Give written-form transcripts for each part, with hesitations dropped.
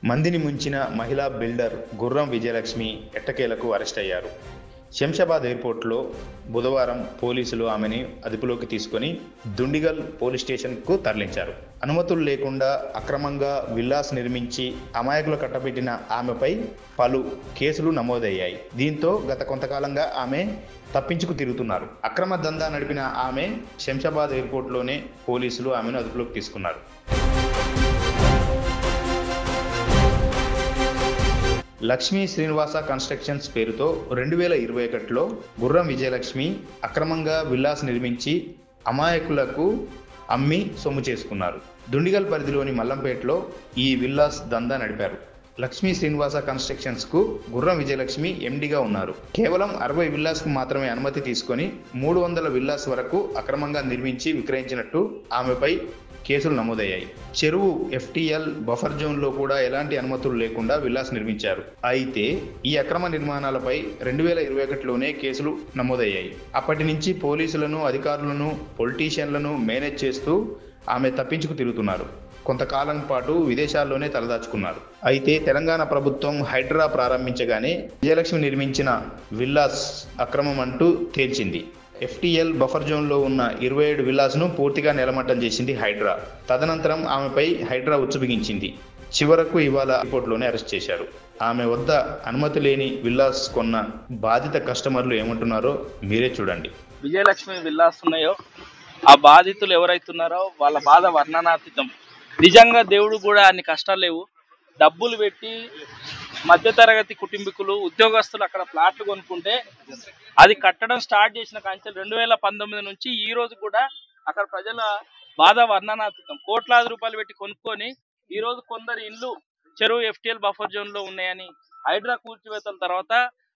మందిని ముంచిన మహిళా బిల్డర్ గుర్రం విజయలక్ష్మి ఎట్టకేలకు అరెస్ట్ అయ్యారు. శంషాబాద్ ఎయిర్పోర్ట్లో బుధవారం పోలీసులు ఆమెని అదుపులోకి తీసుకొని దుండిగల్ పోలీస్ స్టేషన్కు తరలించారు. అనుమతులు లేకుండా అక్రమంగా విల్లాస్ నిర్మించి అమాయకులు కట్టబెట్టిన ఆమెపై పలు కేసులు నమోదయ్యాయి. దీంతో గత కొంతకాలంగా ఆమె తప్పించుకు తిరుగుతున్నారు. అక్రమ దందా నడిపిన ఆమె శంషాబాద్ ఎయిర్పోర్ట్లోనే పోలీసులు ఆమెను అదుపులోకి తీసుకున్నారు. లక్ష్మీ శ్రీనివాస కన్స్ట్రక్షన్స్ పేరుతో 2021లో గుర్రం విజయలక్ష్మి అక్రమంగా విల్లాస్ నిర్మించి అమాయకులకు అమ్మి సొమ్ము చేసుకున్నారు. దుండిగల్ పరిధిలోని మల్లంపేటలో ఈ విల్లాస్ దందా నడిపారు. లక్ష్మీ శ్రీనివాస కన్స్ట్రక్షన్స్కు గుర్రం విజయలక్ష్మి ఎండీగా ఉన్నారు. కేవలం 60 విల్లాస్కు మాత్రమే అనుమతి తీసుకొని 300 విల్లాస్ వరకు అక్రమంగా నిర్మించి విక్రయించినట్టు ఆమెపై కేసులు నమోదయ్యాయి. చెరువు FTL బఫర్ జోన్లో కూడా ఎలాంటి అనుమతులు లేకుండా విల్లాస్ నిర్మించారు. అయితే ఈ అక్రమ నిర్మాణాలపై 2021లోనే కేసులు నమోదయ్యాయి. అప్పటి నుంచి పోలీసులను, అధికారులను, పొలిటీషియన్లను మేనేజ్ చేస్తూ ఆమె తప్పించుకు తిరుగుతున్నారు. కొంతకాలం పాటు విదేశాల్లోనే తలదాచుకున్నారు. అయితే తెలంగాణ ప్రభుత్వం హైడ్రా ప్రారంభించగానే విజయలక్ష్మి నిర్మించిన విల్లాస్ అక్రమం అంటూ తేల్చింది. FTL బఫర్ జోన్లో ఉన్న 27 విల్లాస్ను పూర్తిగా నేలమట్టం చేసింది హైడ్రా. తదనంతరం ఆమెపై హైడ్రా ఉచ్చబిగించింది. చివరకు ఇవాళ ఎయిర్పోర్ట్లోనే అరెస్ట్ చేశారు. ఆమె వద్ద అనుమతి లేని విల్లాస్ కొన్న బాధిత కస్టమర్లు ఏమంటున్నారో మీరే చూడండి. విజయలక్ష్మి విల్లాస్ ఉన్నాయో ఆ బాధితులు ఎవరైతున్నారో వాళ్ళ బాధ వర్ణనాతీతం. నిజంగా దేవుడు కూడా అన్ని కష్టాలు లేవు. డబ్బులు పెట్టి మధ్యతరగతి కుటుంబీకులు, ఉద్యోగస్తులు అక్కడ ప్లాట్లు కొనుక్కుంటే అది కట్టడం స్టార్ట్ చేసిన కాంచెలు 2019 నుంచి ఈ రోజు కూడా అక్కడ ప్రజల బాధ వర్ణనాతీతం. కోట్లాది రూపాయలు పెట్టి కొనుక్కొని ఈ రోజు కొందరు ఇల్లు చెరువు FTL బఫర్ జోన్ లో ఉన్నాయని హైడ్రా కూల్చివేతల తర్వాత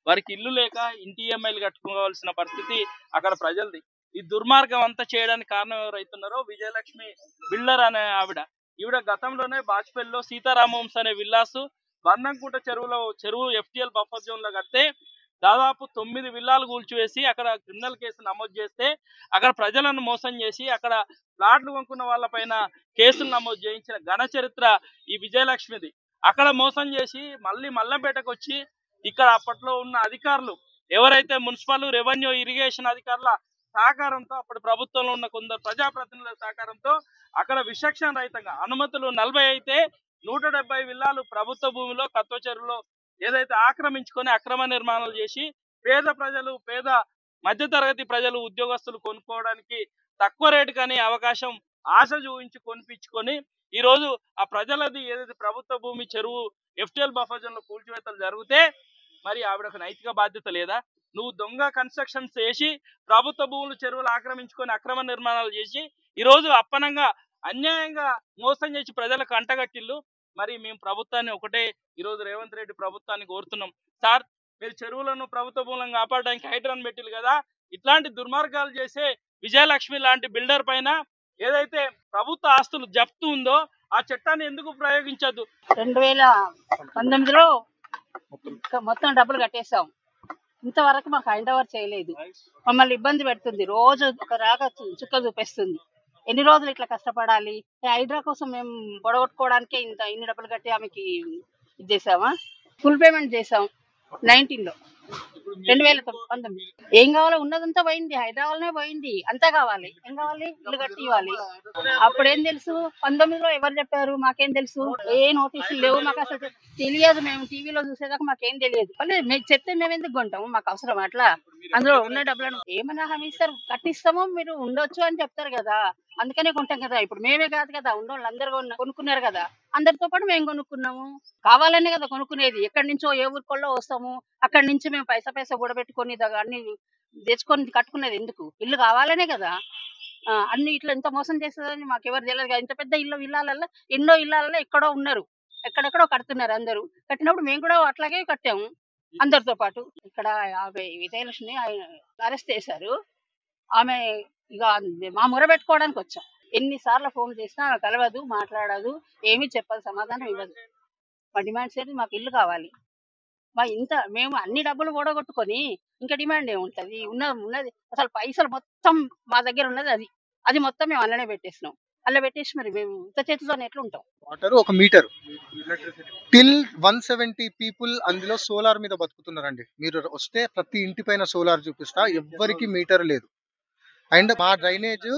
వారికి ఇల్లు లేక ఇంటి EMIలు కట్టుకోవాల్సిన పరిస్థితి అక్కడ ప్రజలది. ఈ దుర్మార్గం అంతా చేయడానికి కారణం ఎవరైతున్నారో విజయలక్ష్మి బిల్డర్ అనే ఈవిడ గతంలోనే బాజ్పేయిలో సీతారామవంశ అనే విల్లాసు బంధంకుంట చెరువు FTL బఫర్ జోన్ లో కడితే దాదాపు 9 విల్లాలు కూల్చివేసి అక్కడ క్రిమినల్ కేసు నమోదు చేస్తే అక్కడ ప్రజలను మోసం చేసి అక్కడ ప్లాట్లు కొనుక్కున్న వాళ్ళపైన కేసులు నమోదు చేయించిన ఘన చరిత్ర ఈ విజయలక్ష్మిది. అక్కడ మోసం చేసి మళ్ళీ మల్లంపేటకు వచ్చి ఇక్కడ అప్పట్లో ఉన్న అధికారులు ఎవరైతే మున్సిపల్, రెవెన్యూ, ఇరిగేషన్ అధికారుల సహకారంతో అప్పటి ప్రభుత్వంలో ఉన్న కొందరు ప్రజాప్రతినిధుల సహకారంతో అక్కడ విచక్షణ రహితంగా అనుమతులు 40 అయితే 170 విల్లాలు ప్రభుత్వ భూమిలో కత్వ చెరువులో ఏదైతే ఆక్రమించుకొని అక్రమ నిర్మాణాలు చేసి పేద మధ్యతరగతి ప్రజలు, ఉద్యోగస్తులు కొనుక్కోవడానికి తక్కువ రేటు కానీ అవకాశం ఆశ చూపించి కొనిపించుకొని ఈ రోజు ఆ ప్రజలది ఏదైతే ప్రభుత్వ భూమి చెరువు FTL బఫర్ జోన్ లో కూల్చివేతలు జరిగితే మరి ఆవిడకు నైతిక బాధ్యత లేదా? నువ్వు దొంగ కన్స్ట్రక్షన్స్ చేసి ప్రభుత్వ భూములు, చెరువులు ఆక్రమించుకొని అక్రమ నిర్మాణాలు చేసి ఈ రోజు అప్పనంగా అన్యాయంగా మోసం చేసి ప్రజలకు అంటగట్టిల్లు. మరి మేము ప్రభుత్వాన్ని ఒకటే ఈరోజు రేవంత్ రెడ్డి ప్రభుత్వాన్ని కోరుతున్నాం. సార్, మీరు చెరువులను ప్రభుత్వ భూములను కాపాడడానికి హైడ్రాన్ పెట్టిల్లు కదా, ఇట్లాంటి దుర్మార్గాలు చేసే విజయలక్ష్మి లాంటి బిల్డర్ పైన ఏదైతే ప్రభుత్వ ఆస్తులు జప్తు ఉందో ఆ చట్టాన్ని ఎందుకు ప్రయోగించద్దు? 2019లో మొత్తం డబ్బులు కట్టేసాం. ఇంతవరకు మాకు హ్యాండ్ ఓవర్ చేయలేదు. మమ్మల్ని ఇబ్బంది పెడుతుంది. రోజు ఒక రాక చుక్క చూపిస్తుంది. ఎన్ని రోజులు ఇట్లా కష్టపడాలి? హైడ్రా కోసం మేము గొడగొట్టుకోవడానికే ఇన్ని డబ్బులు కట్టి ఆమెకి ఇది చేసామా? ఫుల్ పేమెంట్ చేసాం 19లో 2019. ఏం కావాలో ఉన్నదంతా పోయింది. హైదరాబాద్నే పోయింది. అంతా కావాలి. ఏం కావాలి? ఇల్లు కట్టి ఇవ్వాలి. అప్పుడేం తెలుసు? 19లో ఎవరు చెప్పారు? మాకేం తెలుసు? ఏ నోటీసులు లేవు. మాకు అసలు తెలియదు. మేము టీవీలో చూసేదాకా మాకేం తెలియదు. మీకు చెప్తే మేము ఎందుకు కొంటాము? మాకు అవసరం అట్లా? అందులో ఉన్న డబ్బులను ఏమన్నా హామీ ఇస్తారు? కట్టిస్తామో మీరు ఉండొచ్చు అని చెప్తారు కదా, అందుకనే కొంటాం కదా. ఇప్పుడు మేమే కాదు కదా, ఉన్నోళ్ళు అందరు కొనుక్కున్నారు కదా, అందరితో పాటు మేము కొనుక్కున్నాము. కావాలనే కదా కొనుక్కునేది. ఎక్కడి నుంచో ఏ ఊరికోళ్ళో వస్తాము, అక్కడి నుంచి మేము పైసా కూడబెట్టుకొని అన్ని తెచ్చుకొని కట్టుకునేది ఎందుకు? ఇల్లు కావాలనే కదా. అన్ని ఇట్లా ఎంత మోసం చేస్తుందని మాకు ఎవరు తెలియదు కదా. ఇంత పెద్ద ఇళ్ళల్లో ఎన్నో ఇళ్ళల్లో ఎక్కడో ఉన్నారు, ఎక్కడెక్కడో కడుతున్నారు అందరూ. కట్టినప్పుడు మేము కూడా అట్లాగే కట్టాము అందరితో పాటు. ఇక్కడ విజయలక్ష్మి అరెస్ట్ చేశారు. ఆమె ఇక మా మొర పెట్టుకోవడానికి వచ్చాం. ఎన్నిసార్లు ఫోన్ చేసినా ఆమె కలవదు, మాట్లాడదు, ఏమీ చెప్పదు, సమాధానం ఇవ్వదు. మా డిమాండ్స్ ఏంటి? మాకు ఇల్లు కావాలి. మేము అన్ని డబ్బులు కూడగొట్టుకొని ఇంకా డిమాండ్ ఏముంటది? ఉన్నది అసలు పైసలు మొత్తం మా దగ్గర ఉన్నది అది మొత్తం మేము అందులోనే పెట్టేసినాం. అలా పెట్టేసి మరి మేము ఇంత చేతితో ఎట్లా ఉంటాం? వాటర్ 1 మీటర్ టిల్ 170 పీపుల్ అందులో సోలార్ మీద బతుకుతున్నారండి. మీరు వస్తే ప్రతి ఇంటి పైన సోలార్ చూపిస్తా, ఎవ్వరికి మీటర్ లేదు. అండ్ మా డ్రైనేజ్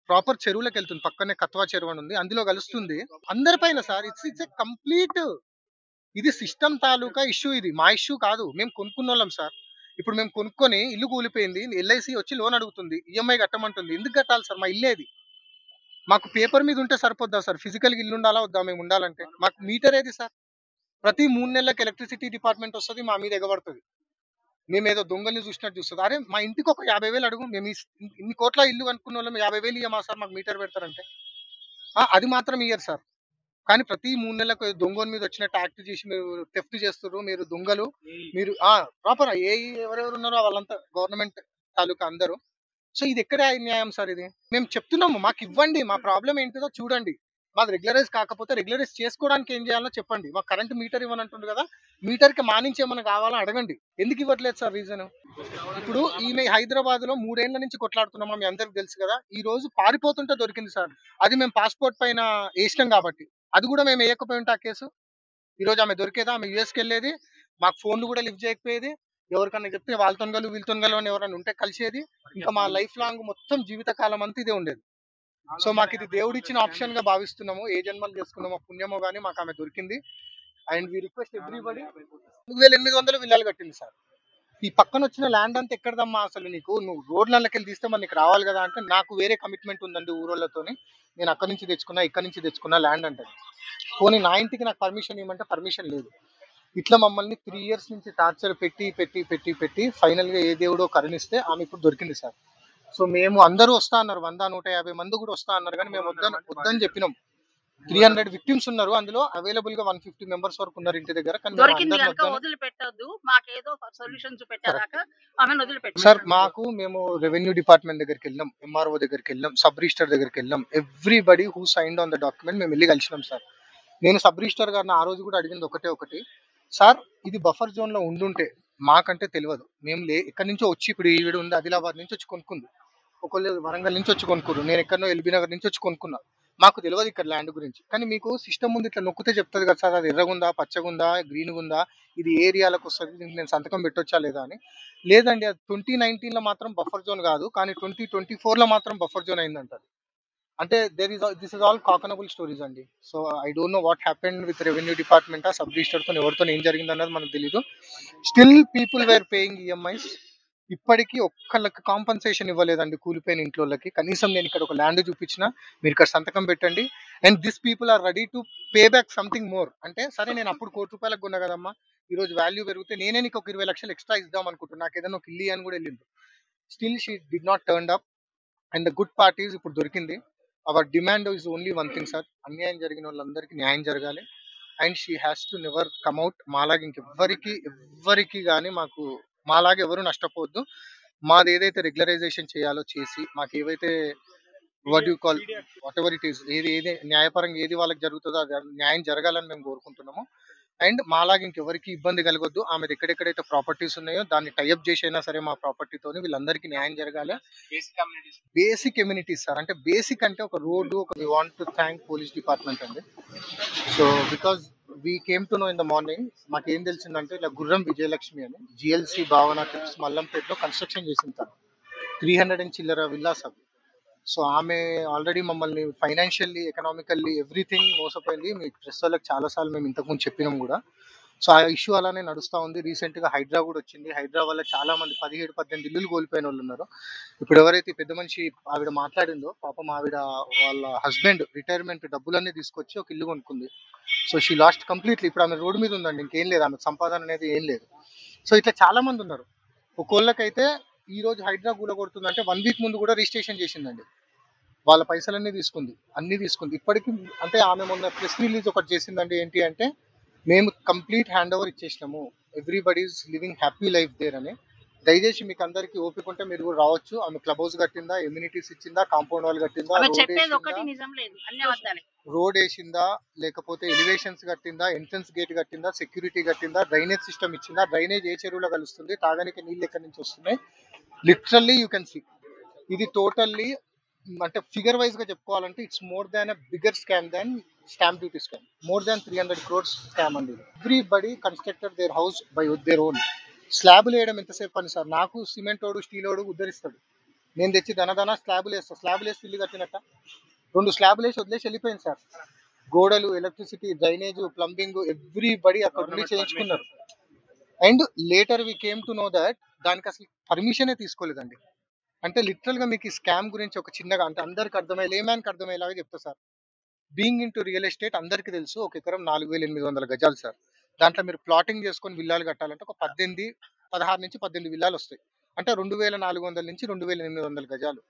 ప్రాపర్ చెరువులకు వెళ్తుంది, పక్కనే కత్వా చెరువు అని ఉంది, అందులో కలుస్తుంది అందరిపైన సార్. ఇట్స్ ఎ కంప్లీట్, ఇది సిస్టమ్ తాలూకా ఇష్యూ, ఇది మా ఇష్యూ కాదు. మేము కొనుక్కున్న వాళ్ళం సార్. ఇప్పుడు మేము కొనుక్కొని ఇల్లు కూలిపోయింది, ఎల్ఐసి వచ్చి లోన్ అడుగుతుంది, ఈఎంఐ కట్టమంటుంది. ఎందుకు కట్టాలి సార్? మా ఇల్లేది. మాకు పేపర్ మీద ఉంటే సరిపోద్దా సార్? ఫిజికల్ ఇల్లు ఉండాలా వద్దా మేము ఉండాలంటే? మాకు మీటర్ ఏది సార్? ప్రతి 3 నెలలకు ఎలక్ట్రిసిటీ డిపార్ట్మెంట్ వస్తుంది, మా మీద ఎగబడుతుంది. మేము ఏదో దొంగల్ని చూసినట్టు చూస్తుంది. అరే మా ఇంటికి ఒక 50,000 అడుగు, మేము ఇన్ని కోట్ల ఇల్లు అనుకున్న వాళ్ళం 50,000 ఇయ్యమా సార్ మాకు మీటర్ పెడతారంటే? అది మాత్రం ఇయ్యరు సార్. కానీ ప్రతి 3 నెలలకు దొంగల మీద వచ్చినట్టు యాక్ట్ చేసి మీరు థెఫ్ట్ చేస్తున్నారు, మీరు దొంగలు, మీరు ప్రాపర్ ఎవరెవరు ఉన్నారో వాళ్ళంతా గవర్నమెంట్ తాలూకా అందరూ. సో ఇది ఎక్కడ న్యాయం సార్? ఇది మేము చెప్తున్నాము, మాకు ఇవ్వండి, మా ప్రాబ్లం ఏంటిదో చూడండి. మాది రెగ్యులరైజ్ కాకపోతే రెగ్యులరైజ్ చేసుకోవడానికి ఏం చేయాలో చెప్పండి. మాకు కరెంట్ మీటర్ ఇవ్వనంటుంది కదా, మీటర్కి మానించి ఏమైనా కావాలో అడగండి. ఎందుకు ఇవ్వట్లేదు సార్ రీజన్? ఇప్పుడు ఈమె హైదరాబాద్ లో 3 ఏళ్ల నుంచి కొట్లాడుతున్నామా, మీ అందరికి తెలుసు కదా. ఈ రోజు పారిపోతుంటే దొరికింది సార్. అది మేము పాస్పోర్ట్ పైన వేసినాం కాబట్టి. అది కూడా మేము వేయకపోయి ఉంటే ఆ కేసు ఈ రోజు ఆమె దొరికేదా? ఆమె యూఎస్కి వెళ్ళేది, మాకు ఫోన్లు కూడా లిఫ్ట్ చేయకపోయేది, ఎవరికన్నా చెప్తే వాళ్ళతో వీళ్ళతో అని ఎవరైనా ఉంటే కలిసేది. ఇంకా మా లైఫ్ లాంగ్ మొత్తం జీవితకాలం అంతా ఇదే ఉండేది. సో మాకు ఇది దేవుడిచ్చిన ఆప్షన్ గా భావిస్తున్నాము. ఏ జన్మలు చేసుకున్నామో పుణ్యమో కానీ మాకు ఆమె దొరికింది. And we request everybody. 4,800 విల్లాలు కట్టింది సార్. ఈ పక్కన వచ్చిన ల్యాండ్ అంతా ఎక్కడదమ్మా అసలు? నీకు నువ్వు రోడ్లకి వెళ్ళి తీస్తే మరి నీకు రావాలి కదా అంటే, నాకు వేరే కమిట్మెంట్ ఉందండి ఊరోళ్ళతోని, నేను అక్కడి నుంచి తెచ్చుకున్నా, ఇక్కడి నుంచి తెచ్చుకున్నా ల్యాండ్ అంటే. పోనీ నా ఇంటికి నాకు పర్మిషన్ ఇవ్వమంటే పర్మిషన్ లేదు. ఇట్లా మమ్మల్ని 3 ఇయర్స్ నుంచి టార్చర్ పెట్టి పెట్టి పెట్టి పెట్టి ఫైనల్ గా ఏ దేవుడో కరుణిస్తే ఆమె ఇప్పుడు దొరికింది సార్. సో మేము అందరూ వస్తా అన్నారు, 100-150 మంది కూడా వస్తా అన్నారు, కానీ మేము వద్దని చెప్పినాం. 300 విక్టిమ్స్ ఉన్నారు, అందులో అవైలబుల్ గా 150 మెంబర్స్ వరకు ఉన్నారు ఇంటి దగ్గర. కానీ దొరికింది కనుక వదిలిపెట్టొద్దు, మాకేదో సొల్యూషన్స్ పెట్టాక ఆమెను వదిలిపెట్టారు సార్. మేము రెవెన్యూ డిపార్ట్మెంట్ దగ్గరికి వెళ్ళాం, ఎంఆర్ఓ దగ్గరికి వెళ్ళాం, సబ్ రిజిస్టర్ దగ్గరికి వెళ్ళాం. Everybody who signed on the document మేము వెళ్ళి కలిసినాం సార్. నేను సబ్ రిజిస్టర్ గారిని ఆ రోజు కూడా అడిగింది ఒకటి, సార్ ఇది బఫర్ జోన్ లో ఉండుంటే మాకంటే తెలియదు, మేము ఎక్కడి నుంచో వచ్చి, ఇప్పుడు ఈవిడ ఉంది ఆదిలాబాద్ నుంచి వచ్చి కొనుక్కుంది, ఒకళ్ళు వరంగల్ నుంచి వచ్చి కొనుక్కురు, నేను ఎక్కడో ఎల్బీ నగర్ నుంచి వచ్చి కొనుక్కున్నా. మాకు తెలియదు ఇక్కడ ల్యాండ్ గురించి. కానీ మీకు సిస్టమ్ ముందు ఇట్లా నొక్కితే చెప్తుంది కదా సార్, అది ఎర్రగుందా, పచ్చగుందా, గ్రీన్గా ఉందా, ఇది ఏ ఏరియాలకు వస్తుంది, దీనికి నేను సంతకం పెట్టొచ్చా లేదా అని. లేదండి, అది 2019 లో మాత్రం బఫర్ జోన్ కాదు, కానీ 2024 లో మాత్రం బఫర్ జోన్ అయిందంటారు. అంటే this is all cock and bull stories అండి. So I don't know what happened with revenue department, sub రిజిస్టర్తో ఎవరితో ఏం జరిగింది అన్నది మనకు తెలీదు. Still people were paying EMIs. ఇప్పటికీ ఒక్కళ్ళకి కాంపన్సేషన్ ఇవ్వలేదండి కూలిపోయిన ఇంట్లోకి. కనీసం నేను ఇక్కడ ఒక ల్యాండ్ చూపించిన, మీరు ఇక్కడ సంతకం పెట్టండి, and this people are ready to pay back something more. అంటే సరే నేను అప్పుడు ₹1,00,000 కొన్నా కదమ్మా, ఈ రోజు వాల్యూ పెరిగితే నేనే నీకు ఒక 20 లక్షలు ఎక్స్ట్రా ఇద్దాం అనుకుంటున్నా, నాకు ఏదైనా ఒక ఇల్లు అని కూడా వెళ్ళింది. Still she did not turn up. And the good part is ఇప్పుడు దొరికింది. Our demand is only one thing sir, అన్యాయం జరిగిన వాళ్ళందరికీ న్యాయం జరగాలి. And she has to never come at. మాలాగా ఇంకెవ్వరికి కానీ మాలాగా ఎవరు నష్టపోవద్దు. మాది ఏదైతే రెగ్యులరైజేషన్ చేయాలో చేసి, మాకు ఏవైతే what you call what ever it is, ఏది న్యాయపరంగా ఏది వాళ్ళకి జరుగుతుందో అది న్యాయం జరగాలని మేము కోరుకుంటున్నాము. అండ్ మాలాగా ఇంకెవరికి ఇబ్బంది కలగొద్దు. ఆమె ఎక్కడెక్కడైతే ప్రాపర్టీస్ ఉన్నాయో దాన్ని టైఅప్ చేసి అయినా సరే మా ప్రాపర్టీతోని వీళ్ళందరికీ న్యాయం జరగాలి. బేసిక్ కమ్యూనిటీస్ సార్, అంటే బేసిక్ అంటే ఒక road, we want to thank police department అండి. So because we came to know in the morning, మాకు ఏం తెలిసిందంటే ఇలా గుర్రం విజయలక్ష్మి అని జిఎల్సి భావన ట్రిప్స్ మల్లంపేటలో కన్స్ట్రక్షన్ చేసింది తను, 300 చిల్లర విల్లాస్ అవి. సో ఆమె ఆల్రెడీ మమ్మల్ని ఫైనాన్షియల్లీ, ఎకనామికల్లీ ఎవ్రీథింగ్ మోసపోయింది. మీ ప్రెస్ వాళ్ళకి చాలాసార్లు మేము ఇంతకుముందు చెప్పినాం కూడా. సో ఆ ఇష్యూ అలానే నడుస్తూ ఉంది. రీసెంట్గా హైడ్రా కూడా వచ్చింది. హైడ్రా వల్ల చాలా మంది 17-18 ఇల్లులు కోల్పోయిన వాళ్ళు ఉన్నారు. ఇప్పుడు ఎవరైతే పెద్ద మనిషి ఆవిడ మాట్లాడిందో, పాపం ఆవిడ వాళ్ళ హస్బెండ్ రిటైర్మెంట్ డబ్బులన్నీ తీసుకొచ్చి ఒక ఇల్లు కొనుక్కుంది. So she lost completely. ఇప్పుడు ఆమె రోడ్డు మీద ఉందండి, ఇంకేం లేదు, ఆమె సంపాదన అనేది ఏం లేదు. సో ఇట్లా చాలా మంది ఉన్నారు. ఒక్కోళ్ళకైతే ఈ రోజు హైడ్రా కూలగొడుతుందంటే 1 వీక్ ముందు కూడా రిజిస్ట్రేషన్ చేసిందండి. వాళ్ళ పైసలన్నీ తీసుకుంది, అన్ని తీసుకుంది. ఇప్పటికీ అంటే ఆమె మొన్న ప్రెస్ రిలీజ్ ఒకటి చేసిందండి, ఏంటి అంటే మేము కంప్లీట్ హ్యాండ్ ఓవర్ ఇచ్చేసినాము, everybody is living happy life there అని. దయచేసి మీకు అందరికి ఓపిక ఉంటే మీరు కూడా రావచ్చు. ఆమె క్లబ్ హౌస్ కట్టిందా, ఎమ్యూనిటీస్ ఇచ్చిందా, కాంపౌండ్ వాల్ కట్టిందా, రోడ్ వేసిందా, లేకపోతే ఎలివేషన్స్ కట్టిందా, ఎంట్రన్స్ గేట్ కట్టిందా, సెక్యూరిటీ కట్టిందా, డ్రైనేజ్ సిస్టమ్ ఇచ్చిందా, డ్రైనేజ్ ఏ చెరువులో కలుస్తుంది, తాగడానికి నీళ్ళు ఎక్కడి నుంచి వస్తున్నాయి, లిటరల్లీ యూ కెన్ సీ. ఇది టోటల్లీ అంటే ఫిగర్ వైజ్ గా చెప్పుకోవాలంటే it's more than a bigger scam than stamp duty scam. More than 300 crores scam అండి. Everybody constructed their house by their own. స్లాబులు వేయడం ఎంతసేపు పని సార్? నాకు సిమెంట్ ఓడు స్టీల్ ఓడు ఉద్ధరిస్తాడు, నేను తెచ్చి దనదన స్లాబులు వేస్తాను. స్లాబులు వేసి ఇల్లు కట్టినట్ట 2 స్లాబులు వేసి వదిలేసి వెళ్ళిపోయింది సార్. గోడలు, ఎలక్ట్రిసిటీ, డ్రైనేజ్, ప్లంబింగ్ ఎవ్రీబడి అక్కడ నుండి చేయించుకున్నారు. And later we came to know that దానికి అసలు పర్మిషనే తీసుకోలేదండి. అంటే లిటరల్ గా మీకు ఈ స్కామ్ గురించి ఒక చిన్నగా, అంటే అందరికి అర్థమయ్యే, లేమ్యాన్కి అర్థమయ్యేలాగా చెప్తా sir. Being in to real estate అందరికీ తెలుసు, ఒక ఎకరం 4,800 గజాలు సార్. దాంట్లో మీరు ప్లాటింగ్ చేసుకొని విల్లాలు కట్టాలంటే ఒక 16 నుంచి 18 విల్లాలు వస్తాయి. అంటే 2,400 నుంచి 2,800 గజాలు.